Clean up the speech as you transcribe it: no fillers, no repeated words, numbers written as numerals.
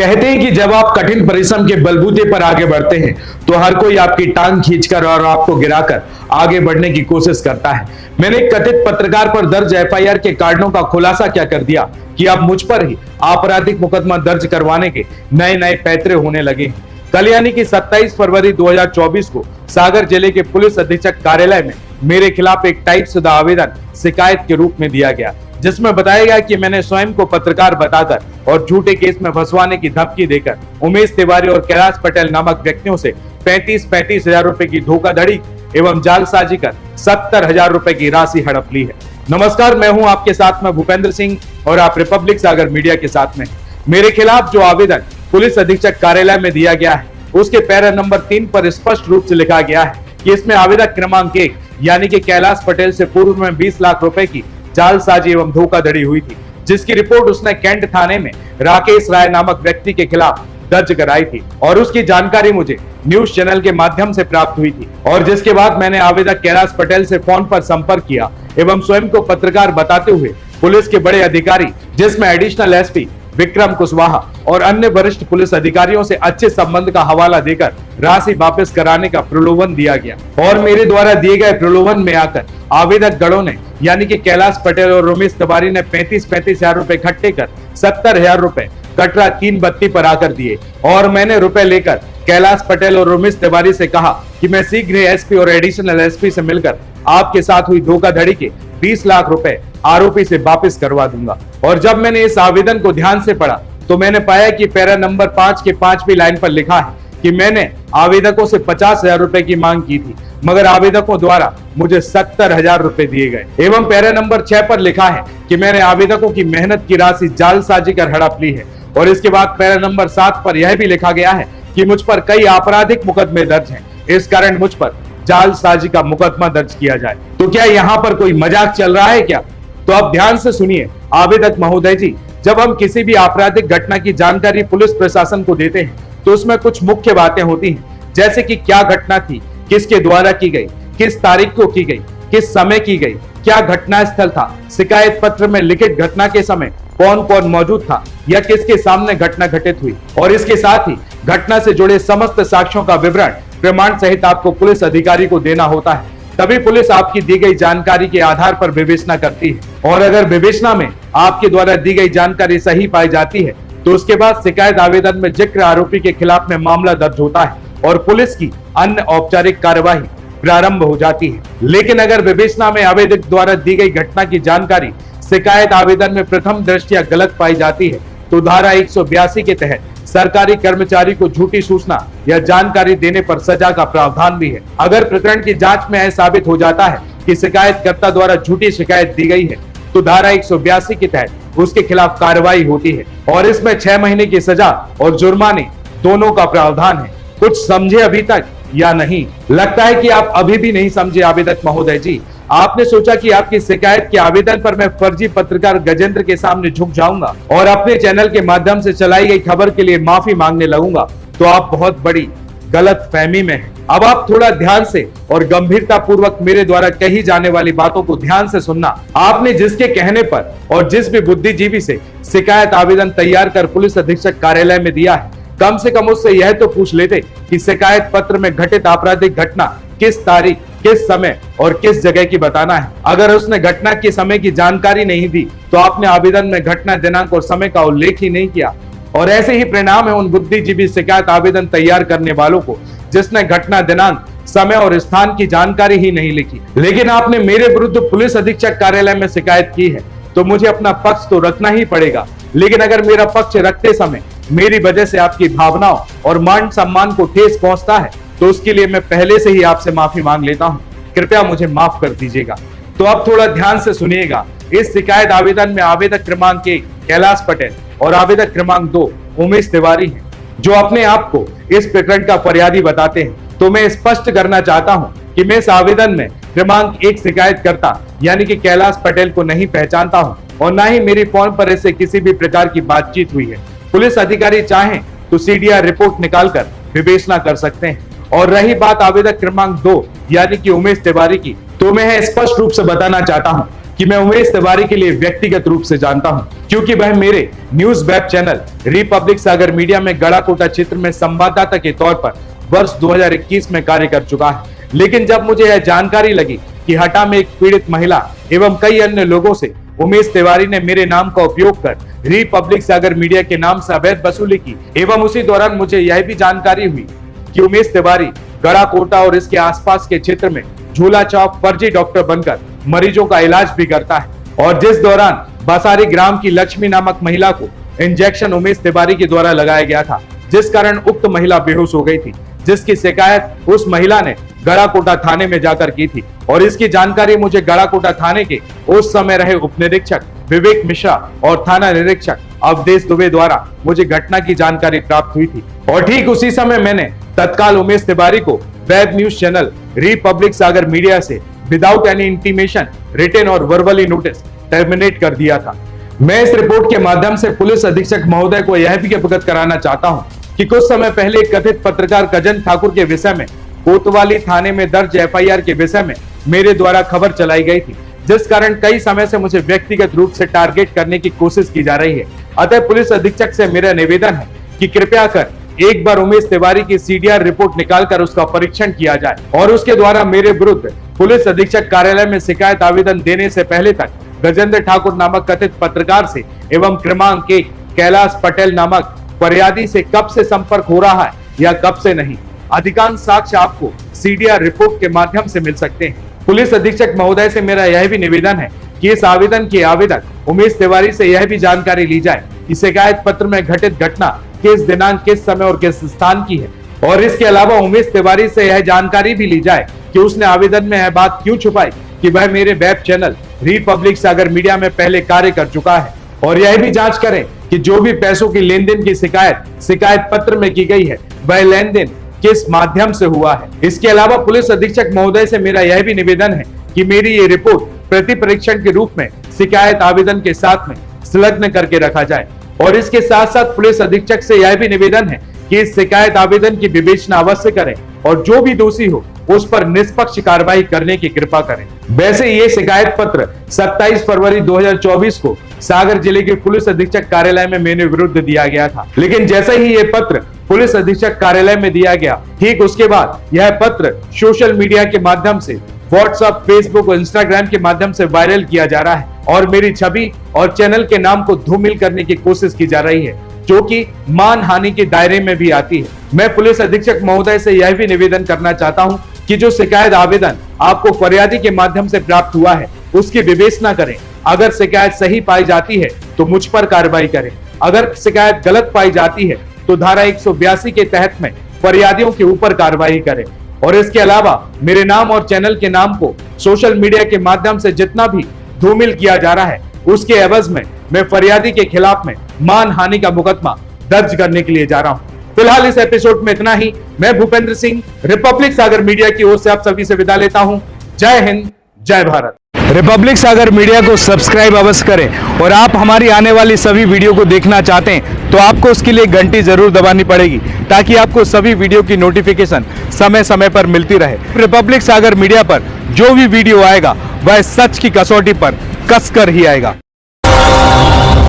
कहते हैं कि जब आप कठिन परिश्रम के बलबूते पर आगे बढ़ते हैं तो हर कोई आपकी टांग खींचकर और आपको गिराकर आगे बढ़ने की कोशिश करता है। मैंने एक कथित पत्रकार पर दर्ज एफआईआर के कारणों का खुलासा क्या कर दिया कि अब मुझ पर ही आपराधिक मुकदमा दर्ज करवाने के नए नए पैतरे होने लगे हैं। कल यानी कि 27 फरवरी 2024 को सागर जिले के पुलिस अधीक्षक कार्यालय में मेरे खिलाफ एक टाइपशुदा आवेदन शिकायत के रूप में दिया गया, जिसमें बताया गया कि मैंने स्वयं को पत्रकार बताकर और झूठे केस में फंसवाने की धमकी देकर उमेश तिवारी और कैलाश पटेल नामक व्यक्तियों से 35 हजार रुपए की धोखाधड़ी एवं जालसाजी कर 70,000 रुपए की राशि हड़प ली है। नमस्कार, मैं हूं आपके साथ में भूपेंद्र सिंह और आप रिपब्लिक सागर मीडिया के साथ में। मेरे खिलाफ जो आवेदन पुलिस अधीक्षक कार्यालय में दिया गया है उसके पैरा नंबर 3 पर स्पष्ट रूप से लिखा गया है कि इसमें आवेदक क्रमांक 1 यानी कि कैलाश पटेल से पूर्व में 20 लाख रुपए की जालसाजी एवं धोखाधड़ी हुई थी, जिसकी रिपोर्ट उसने कैंट थाने में राकेश राय नामक व्यक्ति के खिलाफ दर्ज कराई थी और उसकी जानकारी मुझे न्यूज चैनल के माध्यम से प्राप्त हुई थी। और जिसके बाद मैंने आवेदक कैलाश पटेल से फोन पर संपर्क किया एवं स्वयं को पत्रकार बताते हुए पुलिस के बड़े अधिकारी जिसमें एडिशनल एसपी विक्रम कुशवाहा और अन्य वरिष्ठ पुलिस अधिकारियों से अच्छे संबंध का हवाला देकर राशि वापस कराने का प्रलोभन दिया गया। और मेरे द्वारा दिए गए प्रलोभन में आकर आवेदक गणों ने यानी कि कैलाश पटेल और उमेश तिवारी ने 35 हजार रुपए इकट्ठे कर 70,000 रुपए कटरा 3 बत्ती पर आकर दिए और मैंने रुपए लेकर कैलाश पटेल और उमेश तिवारी से कहा कि मैं शीघ्र एसपी और एडिशनल एसपी से मिलकर आपके साथ हुई धोखाधड़ी के 20 लाख रुपए आरोपी से वापस करवा दूंगा। और जब मैंने इस आवेदन को ध्यान से पढ़ा तो मैंने पाया कि पैरा नंबर 5 के 5वीं लाइन पर लिखा है कि मैंने आवेदकों से 50,000 रुपए की मांग की थी, मगर आवेदकों द्वारा मुझे 70,000 रुपए दिए गए। एवं पैरा नंबर 6 पर लिखा है कि मैंने आवेदकों की मेहनत की राशि जालसाजी कर हड़प ली है। और इसके बाद पैरा नंबर 7 पर यह भी लिखा गया है कि मुझ पर कई आपराधिक मुकदमे दर्ज हैं, इस कारण मुझ पर जालसाजी का मुकदमा दर्ज किया जाए। तो क्या यहाँ पर कोई मजाक चल रहा है क्या? तो अब ध्यान से सुनिए आवेदक महोदय जी, जब हम किसी भी आपराधिक घटना की जानकारी पुलिस प्रशासन को देते हैं तो उसमें कुछ मुख्य बातें होती हैं, जैसे कि क्या घटना थी, किसके द्वारा की गई, किस तारीख को की गई, किस समय की गई, क्या घटना स्थल था, शिकायत पत्र में लिखित घटना के समय कौन कौन मौजूद था या किसके सामने घटना घटित हुई, और इसके साथ ही घटना से जुड़े समस्त साक्ष्यों का विवरण प्रमाण सहित आपको पुलिस अधिकारी को देना होता है। तभी पुलिस आपकी दी गई जानकारी के आधार पर विवेचना करती है और अगर विवेचना में आपके द्वारा दी गई जानकारी सही पाई जाती है तो उसके बाद शिकायत आवेदन में जिक्र आरोपी के खिलाफ में मामला दर्ज होता है और पुलिस की अन्य औपचारिक कार्यवाही प्रारंभ हो जाती है। लेकिन अगर विवेचना में आवेदक द्वारा दी गई घटना की जानकारी शिकायत आवेदन में प्रथम दृष्टया गलत पाई जाती है तो धारा 182 के तहत सरकारी कर्मचारी को झूठी सूचना या जानकारी देने पर सजा का प्रावधान भी है। अगर प्रकरण की जांच में ऐसा साबित हो जाता है कि शिकायतकर्ता द्वारा झूठी शिकायत दी गई है तो धारा 182 के तहत उसके खिलाफ कार्रवाई होती है और इसमें 6 महीने की सजा और जुर्माने दोनों का प्रावधान है। कुछ समझे अभी तक या नहीं? लगता है कि आप अभी भी नहीं समझे आवेदक महोदय जी। आपने सोचा कि आपकी शिकायत के आवेदन पर मैं फर्जी पत्रकार गजेंद्र के सामने झुक जाऊंगा और अपने चैनल के माध्यम से चलाई गई खबर के लिए माफी मांगने लगूंगा, तो आप बहुत बड़ी गलत फहमी में हैं। अब आप थोड़ा ध्यान से और गंभीरता पूर्वक मेरे द्वारा कही जाने वाली बातों को ध्यान से सुनना। आपने जिसके कहने पर और जिस भी बुद्धिजीवी से शिकायत आवेदन तैयार कर पुलिस अधीक्षक कार्यालय में दिया है, कम से कम उससे यह तो पूछ लेते कि शिकायत पत्र में घटित आपराधिक घटना किस तारीख, किस समय और किस जगह की बताना है। अगर उसने घटना के समय की जानकारी नहीं दी तो आपने आवेदन में घटना दिनांक और समय का उल्लेख ही नहीं किया और ऐसे ही परिणाम है उन बुद्धिजीवी शिकायत आवेदन तैयार करने वालों को जिसने घटना दिनांक, समय और स्थान की जानकारी ही नहीं लिखी। लेकिन आपने मेरे विरुद्ध पुलिस अधीक्षक कार्यालय में शिकायत की है तो मुझे अपना पक्ष तो रखना ही पड़ेगा। लेकिन अगर मेरा पक्ष रखते समय मेरी वजह से आपकी भावनाओं और मान सम्मान को ठेस पहुंचता है तो उसके लिए मैं पहले से ही आपसे माफी मांग लेता हूं। कृपया मुझे माफ कर दीजिएगा। तो अब थोड़ा ध्यान से सुनिएगा। इस शिकायत आवेदन में आवेदक क्रमांक 1 कैलाश पटेल और आवेदक क्रमांक 2 उमेश तिवारी हैं, जो अपने आप को इस प्रकरण का फरियादी बताते हैं। तो मैं स्पष्ट करना चाहता हूं कि मैं इस आवेदन में क्रमांक 1 शिकायतकर्ता यानी कि कैलाश पटेल को नहीं पहचानता हूं और न ही मेरी फोन पर इससे किसी भी प्रकार की बातचीत हुई है। पुलिस अधिकारी चाहें तो सीडीआर रिपोर्ट निकालकर विवेचना कर सकते हैं। और रही बात आवेदक क्रमांक 2 यानी कि उमेश तिवारी की, तो मैं स्पष्ट रूप से बताना चाहता हूं कि मैं उमेश तिवारी के लिए व्यक्तिगत रूप से जानता हूं क्योंकि वह मेरे न्यूज वेब चैनल रिपब्लिक सागर मीडिया में गढ़ाकोटा क्षेत्र में संवाददाता के तौर पर वर्ष 2021 में कार्य कर चुका है। लेकिन जब मुझे यह जानकारी लगी कि हटा में एक पीड़ित महिला एवं कई अन्य लोगों से उमेश तिवारी ने मेरे नाम का उपयोग कर रिपब्लिक सागर मीडिया के नाम से अवैध वसूली की एवं उसी दौरान मुझे यह भी जानकारी हुई कि उमेश तिवारी गढ़ाकोटा और इसके आसपास के क्षेत्र में झूला चौक फर्जी डॉक्टर बनकर मरीजों का इलाज भी करता है, और जिस दौरान बसारी ग्राम की लक्ष्मी नामक महिला को इंजेक्शन उमेश तिवारी के द्वारा लगाया गया था, जिस कारण उक्त महिला बेहोश हो गई थी, जिसकी शिकायत उस महिला ने गढ़ाकोटा थाने में जाकर की थी। और इसकी जानकारी मुझे गढ़ाकोटा थाने के उस समय रहे उप निरीक्षक विवेक मिश्रा और थाना निरीक्षक अवधेश दुबे द्वारा मुझे घटना की जानकारी प्राप्त हुई थी। और ठीक उसी समय मैंने तत्काल उमेश तिवारी को वेब न्यूज चैनल रिपब्लिक सागर मीडिया से विदाउट एनी इंटीमेशन रिटन और वर्बली नोटिस टर्मिनेट कर दिया था। मैं इस रिपोर्ट के माध्यम से पुलिस अधीक्षक महोदय को यह भी अवगत कराना चाहता हूं कि कुछ समय पहले कथित पत्रकार गजन ठाकुर के विषय में कोतवाली थाने में दर्ज एफआईआर के विषय में मेरे द्वारा खबर चलाई गई थी, जिस कारण कई समय से मुझे व्यक्तिगत रूप से टारगेट करने की कोशिश की जा रही है। अतः पुलिस अधीक्षक से मेरा निवेदन है कि कृपया कर एक बार उमेश तिवारी की सीडीआर रिपोर्ट निकालकर उसका परीक्षण किया जाए और उसके द्वारा मेरे विरुद्ध पुलिस अधीक्षक कार्यालय में शिकायत आवेदन देने से पहले तक गजेंद्र ठाकुर नामक कथित पत्रकार से एवं क्रमांक 1 कैलाश पटेल नामक फरियादी से कब से संपर्क हो रहा है या कब से नहीं, अधिकांश साक्ष्य आपको सीडीआर रिपोर्ट के माध्यम से मिल सकते हैं। पुलिस अधीक्षक महोदय से मेरा यह भी निवेदन है कि इस आवेदन के आवेदक उमेश तिवारी से यह भी जानकारी ली जाए कि शिकायत पत्र में घटित घटना किस दिनांक, किस समय और किस स्थान की है, और इसके अलावा उमेश तिवारी से यह जानकारी भी ली जाए कि उसने आवेदन में यह बात क्यों छुपाई कि वह मेरे वेब चैनल रिपब्लिक सागर मीडिया में पहले कार्य कर चुका है, और यह भी जांच करें कि जो भी पैसों की लेन देन की शिकायत पत्र में की गई है वह लेन देन किस माध्यम से हुआ है। इसके अलावा पुलिस अधीक्षक महोदय से मेरा यह भी निवेदन है कि मेरी ये रिपोर्ट प्रति परीक्षण के रूप में शिकायत आवेदन के साथ में संलग्न करके रखा जाए। और इसके साथ साथ पुलिस अधीक्षक से यह भी निवेदन है कि इस शिकायत आवेदन की विवेचना अवश्य करें और जो भी दोषी हो उस पर निष्पक्ष कार्रवाई करने की कृपा करें। वैसे ये शिकायत पत्र 27 फरवरी 2024 को सागर जिले के पुलिस अधीक्षक कार्यालय में मेरे विरुद्ध दिया गया था, लेकिन जैसे ही ये पत्र पुलिस अधीक्षक कार्यालय में दिया गया, ठीक उसके बाद यह पत्र सोशल मीडिया के माध्यम से व्हाट्सएप, फेसबुक और इंस्टाग्राम के माध्यम से वायरल किया जा रहा है और मेरी छवि और चैनल के नाम को धूमिल करने की कोशिश की जा रही है, जो कि मानहानि के दायरे में भी आती है। मैं पुलिस अधीक्षक महोदय से यह भी निवेदन करना चाहता हूं कि जो शिकायत आवेदन आपको फरियादी के माध्यम से प्राप्त हुआ है उसकी विवेचना करें। अगर शिकायत सही पाई जाती है तो मुझ पर कार्रवाई करें, अगर शिकायत गलत पाई जाती है तो धारा 182 के तहत में फरियादियों के ऊपर कार्रवाई करें। और इसके अलावा मेरे नाम और चैनल के नाम को सोशल मीडिया के माध्यम से जितना भी धूमिल किया जा रहा है उसके एवज में मैं फरियादी के खिलाफ में मानहानि का मुकदमा दर्ज करने के लिए जा रहा हूं। फिलहाल इस एपिसोड में इतना ही। मैं भूपेंद्र सिंह रिपब्लिक सागर मीडिया की ओर से आप सभी से विदा लेता हूं। जय हिंद, जय भारत। रिपब्लिक सागर मीडिया को सब्सक्राइब अवश्य करें और आप हमारी आने वाली सभी वीडियो को देखना चाहते हैं तो आपको उसके लिए घंटी जरूर दबानी पड़ेगी ताकि आपको सभी वीडियो की नोटिफिकेशन समय समय पर मिलती रहे। रिपब्लिक सागर मीडिया पर जो भी वीडियो आएगा वह सच की कसौटी पर कसकर ही आएगा।